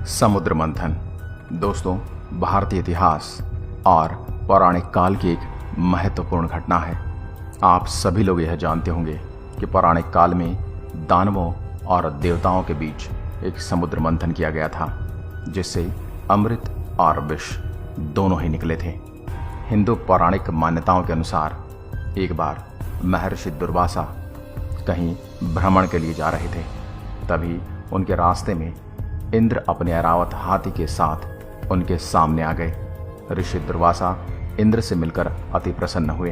समुद्र मंथन दोस्तों भारतीय इतिहास और पौराणिक काल की एक महत्वपूर्ण घटना है। आप सभी लोग यह जानते होंगे कि पौराणिक काल में दानवों और देवताओं के बीच एक समुद्र मंथन किया गया था, जिससे अमृत और विष दोनों ही निकले थे। हिंदू पौराणिक मान्यताओं के अनुसार एक बार महर्षि दुर्वासा कहीं भ्रमण के लिए जा रहे थे। तभी उनके रास्ते में इंद्र अपने ऐरावत हाथी के साथ उनके सामने आ गए। ऋषि दुर्वासा इंद्र से मिलकर अति प्रसन्न हुए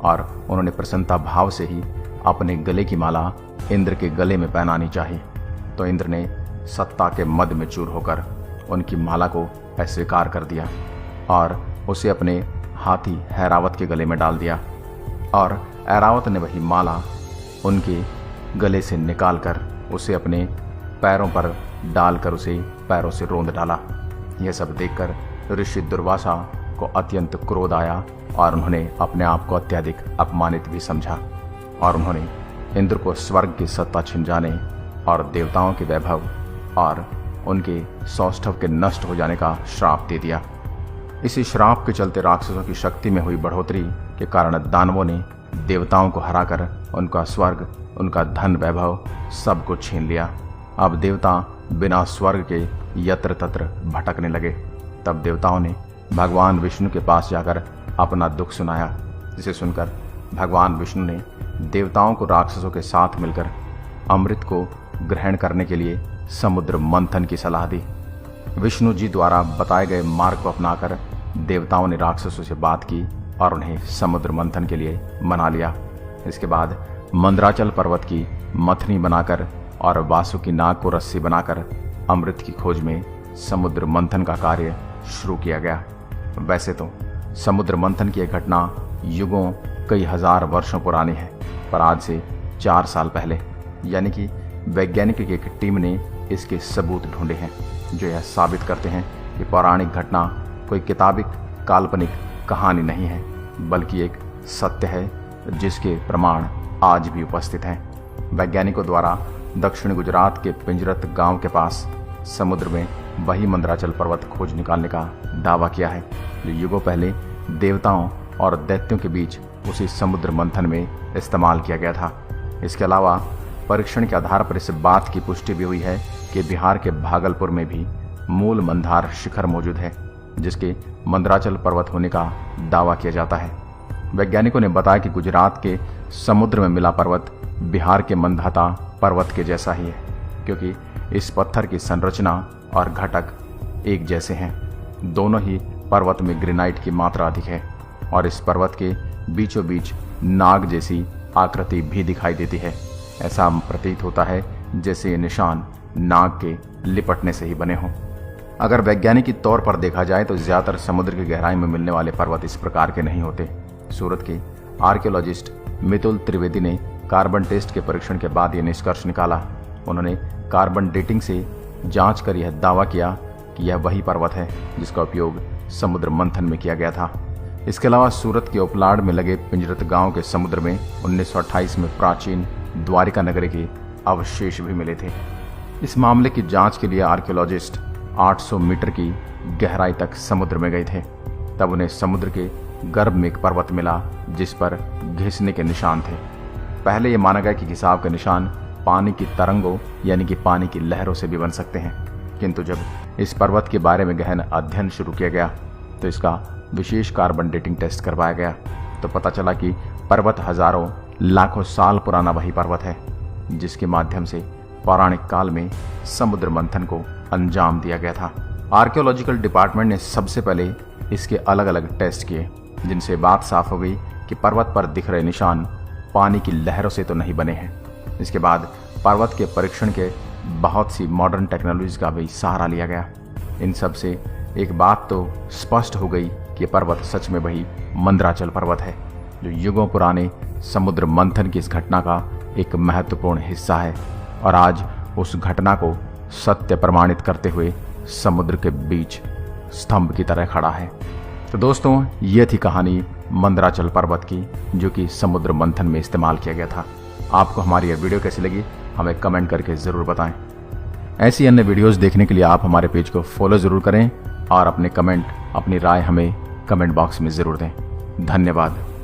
और उन्होंने प्रसन्नता भाव से ही अपने गले की माला इंद्र के गले में पहनानी चाहिए। तो इंद्र ने सत्ता के मद में चूर होकर उनकी माला को अस्वीकार कर दिया और उसे अपने हाथी ऐरावत के गले में डाल दिया और ऐरावत ने वही माला उनके गले से निकालकर उसे अपने पैरों पर डालकर उसे पैरों से रोंद डाला। यह सब देखकर ऋषि दुर्वासा को अत्यंत क्रोध आया और उन्होंने अपने आप को अत्यधिक अपमानित भी समझा और उन्होंने इंद्र को स्वर्ग की सत्ता छिन जाने और देवताओं के वैभव और उनके सौष्ठव के नष्ट हो जाने का श्राप दे दिया। इसी श्राप के चलते राक्षसों की शक्ति में हुई बढ़ोतरी के कारण दानवों ने देवताओं को हराकर उनका स्वर्ग, उनका धन वैभव सब कुछ छीन लिया। अब देवता बिना स्वर्ग के यत्र तत्र भटकने लगे। तब देवताओं ने भगवान विष्णु के पास जाकर अपना दुख सुनाया, जिसे सुनकर भगवान विष्णु ने देवताओं को राक्षसों के साथ मिलकर अमृत को ग्रहण करने के लिए समुद्र मंथन की सलाह दी। विष्णु जी द्वारा बताए गए मार्ग को अपनाकर देवताओं ने राक्षसों से बात की और उन्हें समुद्र मंथन के लिए मना लिया। इसके बाद मंदराचल पर्वत की मथनी बनाकर और वासुकी नाग को रस्सी बनाकर अमृत की खोज में समुद्र मंथन का कार्य शुरू किया गया। वैसे तो समुद्र मंथन की एक घटना युगों कई हजार वर्षों पुरानी है, पर आज से 4 साल पहले यानी कि वैज्ञानिक की एक टीम ने इसके सबूत ढूंढे हैं, जो यह साबित करते हैं कि पौराणिक घटना कोई किताबिक काल्पनिक कहानी नहीं है, बल्कि एक सत्य है जिसके प्रमाण आज भी उपस्थित हैं। वैज्ञानिकों द्वारा दक्षिण गुजरात के पिंजरत गांव के पास समुद्र में वही मंदराचल पर्वत खोज निकालने का दावा किया है, जो युगों पहले देवताओं और दैत्यों के बीच उसी समुद्र मंथन में इस्तेमाल किया गया था। इसके अलावा परीक्षण के आधार पर इस बात की पुष्टि भी हुई है कि बिहार के भागलपुर में भी मूल मंदार शिखर मौजूद है, जिसके मंदराचल पर्वत होने का दावा किया जाता है। वैज्ञानिकों ने बताया कि गुजरात के समुद्र में मिला पर्वत बिहार के मंदाता पर्वत के जैसा ही है, क्योंकि इस पत्थर की संरचना और घटक एक जैसे हैं। दोनों ही पर्वत में ग्रेनाइट की मात्रा अधिक है और इस पर्वत के बीचों बीच नाग जैसी आकृति भी दिखाई देती है। ऐसा प्रतीत होता है जैसे ये निशान नाग के लिपटने से ही बने हों। अगर वैज्ञानिक तौर पर देखा जाए तो ज्यादातर समुद्र की गहराई में मिलने वाले पर्वत इस प्रकार के नहीं होते। सूरत के आर्कियोलॉजिस्ट मितुल त्रिवेदी ने कार्बन टेस्ट के परीक्षण के बाद यह निष्कर्ष निकाला। उन्होंने कार्बन डेटिंग से जांच कर यह दावा किया कि यह वही पर्वत है जिसका उपयोग समुद्र मंथन में किया गया था। इसके अलावा सूरत के ओपलाड में लगे पिंजरत गांव के समुद्र में 1928 में प्राचीन द्वारिका नगरी के अवशेष भी मिले थे। इस मामले की जांच के लिए आर्कियोलॉजिस्ट 800 मीटर की गहराई तक समुद्र में गए थे। तब उन्हें समुद्र के गर्भ में एक पर्वत मिला जिस पर घिसने के निशान थे। पहले यह माना गया कि घिसाव के निशान पानी की तरंगों यानी कि पानी की लहरों से भी बन सकते हैं, किंतु जब इस पर्वत के बारे में गहन अध्ययन शुरू किया गया तो इसका विशेष कार्बन डेटिंग टेस्ट करवाया गया तो पता चला कि पर्वत हजारों लाखों साल पुराना वही पर्वत है जिसके माध्यम से पौराणिक काल में समुद्र मंथन को अंजाम दिया गया था। आर्कियोलॉजिकल डिपार्टमेंट ने सबसे पहले इसके अलग अलग टेस्ट किए, जिनसे बात साफ हो गई कि पर्वत पर दिख रहे निशान पानी की लहरों से तो नहीं बने हैं। इसके बाद पर्वत के परीक्षण के बहुत सी मॉडर्न टेक्नोलॉजी का भी सहारा लिया गया। इन सब से एक बात तो स्पष्ट हो गई कि पर्वत सच में वही मंदराचल पर्वत है, जो युगों पुराने समुद्र मंथन की इस घटना का एक महत्वपूर्ण हिस्सा है और आज उस घटना को सत्य प्रमाणित करते हुए समुद्र के बीच स्तंभ की तरह खड़ा है। तो दोस्तों, ये थी कहानी मंदराचल पर्वत की, जो कि समुद्र मंथन में इस्तेमाल किया गया था। आपको हमारी यह वीडियो कैसी लगी हमें कमेंट करके ज़रूर बताएं। ऐसी अन्य वीडियोस देखने के लिए आप हमारे पेज को फॉलो जरूर करें और अपने कमेंट, अपनी राय हमें कमेंट बॉक्स में जरूर दें। धन्यवाद।